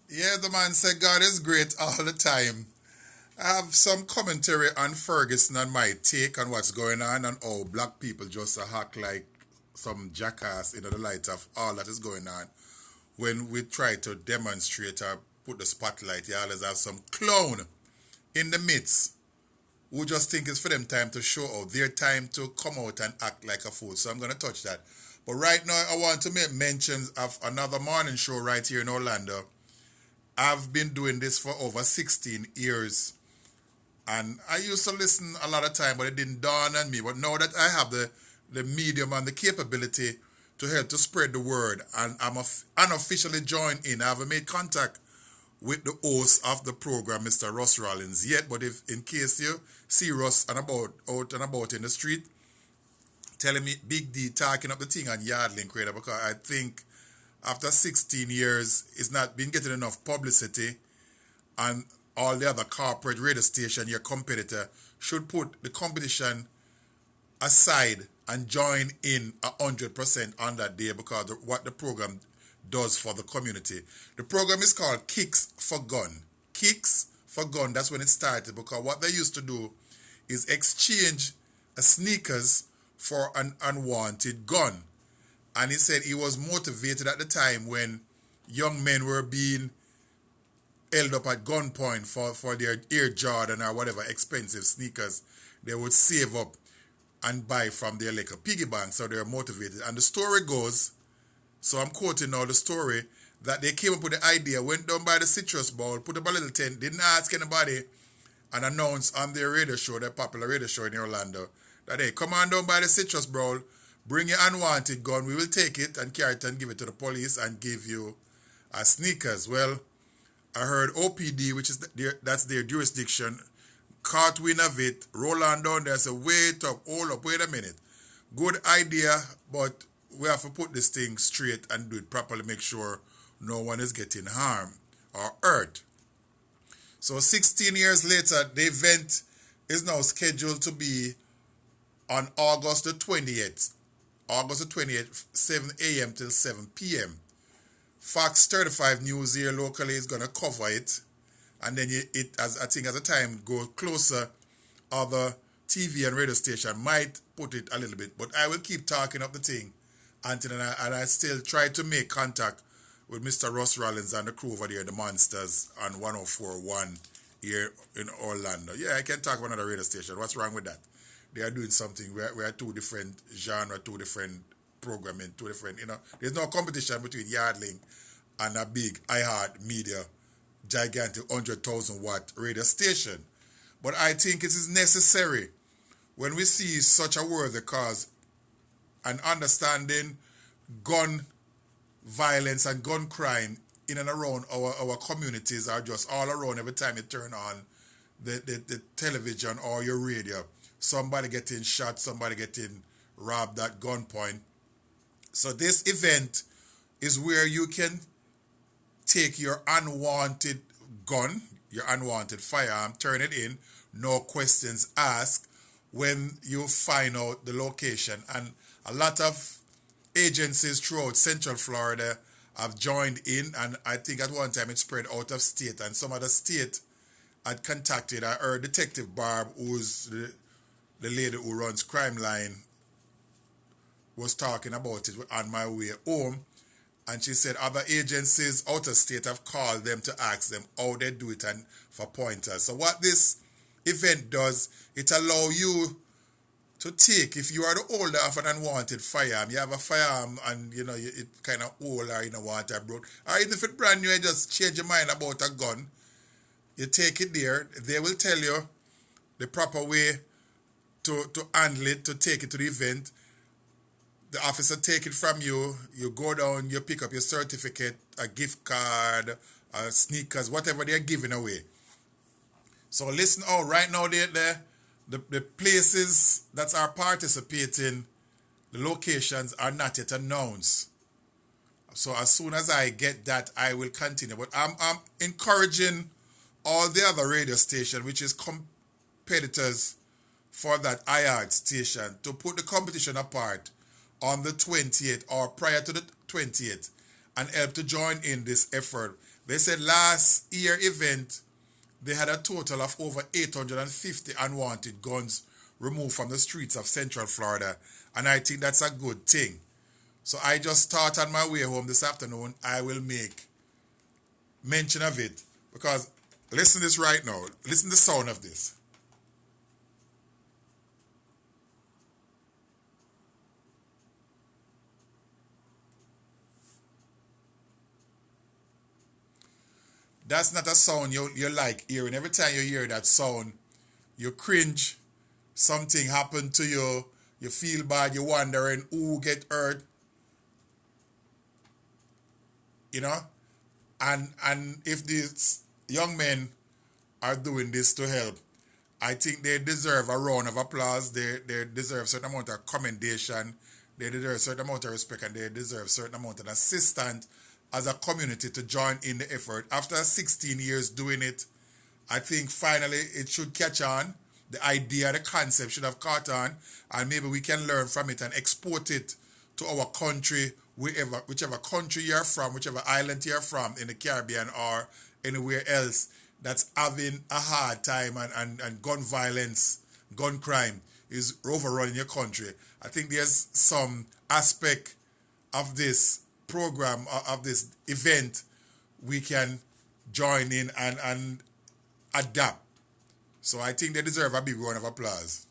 Yeah, the man said God is great all the time. I have some commentary on Ferguson and my take on what's going on and how black people just act like some jackass in the light of all that is going on. When we try to demonstrate or put the spotlight, you always have some clown in the midst who just think it's for them time to show out, their time to come out and act like a fool. So I'm going to touch that. But right now, I want to make mentions of another morning show right here in Orlando. I've been doing this for over 16 years. And I used to listen a lot of time, but it didn't dawn on me. But now that I have the medium and the capability to help to spread the word, and I'm unofficially joined in, I haven't made contact with the host of the program, Mr. Russ Rollins, yet. But if in case you see Russ out and about in the street, telling me Big D talking up the thing on Yardlink Radar, because I think after 16 years, it's not been getting enough publicity, and all the other corporate radio station, your competitor, should put the competition aside and join in 100% on that day because what the program does for the community. The program is called Kicks for Gun. Kicks for Gun, that's when it started, because what they used to do is exchange sneakers for an unwanted gun. And he said he was motivated at the time when young men were being held up at gunpoint for their Air Jordan or whatever expensive sneakers they would save up and buy from their like a piggy bank, so they're motivated. And the story goes, so I'm quoting now the story, that they came up with the idea, went down by the Citrus Bowl, put up a little tent, didn't ask anybody, and announced on their radio show, their popular radio show in Orlando, that hey, come on down by the Citrus Bowl, bring your unwanted gun, we will take it and carry it and give it to the police and give you sneakers. Well, I heard OPD, which is that's their jurisdiction, caught wind of it, roll on down there, say, wait up, hold up, wait a minute. Good idea, but we have to put this thing straight and do it properly, make sure no one is getting harmed or hurt. So 16 years later, the event is now scheduled to be on August the 20th. August the 20th, 7 a.m. till 7 p.m. Fox 35 News here locally is going to cover it. And then as I think as the time goes closer, other TV and radio station might put it a little bit. But I will keep talking up the thing until I still try to make contact with Mr. Russ Rollins and the crew over there, the Monsters, on 104.1 here in Orlando. Yeah, I can talk about another radio station. What's wrong with that? They are doing something. We are two different genre, two different programming, two different, there's no competition between Yardlink and a big iHeart Media gigantic 100,000 watt radio station. But I think it is necessary when we see such a worthy cause and understanding gun violence and gun crime in and around our communities are just all around every time you turn on the television or your radio. Somebody getting shot, somebody getting robbed at gunpoint. So this event is where you can take your unwanted gun, your unwanted firearm, turn it in, no questions asked when you find out the location. And a lot of agencies throughout Central Florida have joined in, and I think at one time it spread out of state, and some other state had contacted our Detective Barb, who's the lady who runs Crime Line, was talking about it on my way home. And she said other agencies out of state have called them to ask them how they do it and for pointers. So what this event does, it allows you to take, if you are the holder of an unwanted firearm, you have a firearm and it kind of old or you don't want it broke, or even if it's brand new, you just change your mind about a gun, you take it there, they will tell you the proper way to handle it, to take it to the event. The officer take it from you, you go down, you pick up your certificate, a gift card, sneakers, whatever they're giving away. So listen out, right now the places that are participating, the locations are not yet announced. So as soon as I get that, I will continue. But I'm encouraging all the other radio stations, which is competitors for that iHeart station, to put the competition apart on the 20th or prior to the 20th and help to join in this effort. They said last year event, they had a total of over 850 unwanted guns removed from the streets of Central Florida, and I think that's a good thing. So I just thought on my way home this afternoon, I will make mention of it, because listen to this right now. Listen to the sound of this. That's not a sound you like hearing. Every time you hear that sound, you cringe. Something happened to you. You feel bad. You're wondering who get hurt. You know, and if these young men are doing this to help, I think they deserve a round of applause. They deserve a certain amount of commendation. They deserve a certain amount of respect, and they deserve a certain amount of assistance as a community to join in the effort. After 16 years doing it, I think finally it should catch on. The idea, the concept should have caught on, and maybe we can learn from it and export it to our country, whichever country you're from, whichever island you're from in the Caribbean or anywhere else that's having a hard time, and gun violence, gun crime is overrunning your country. I think there's some aspect of this program, of this event, we can join in and adapt. So I think they deserve a big round of applause.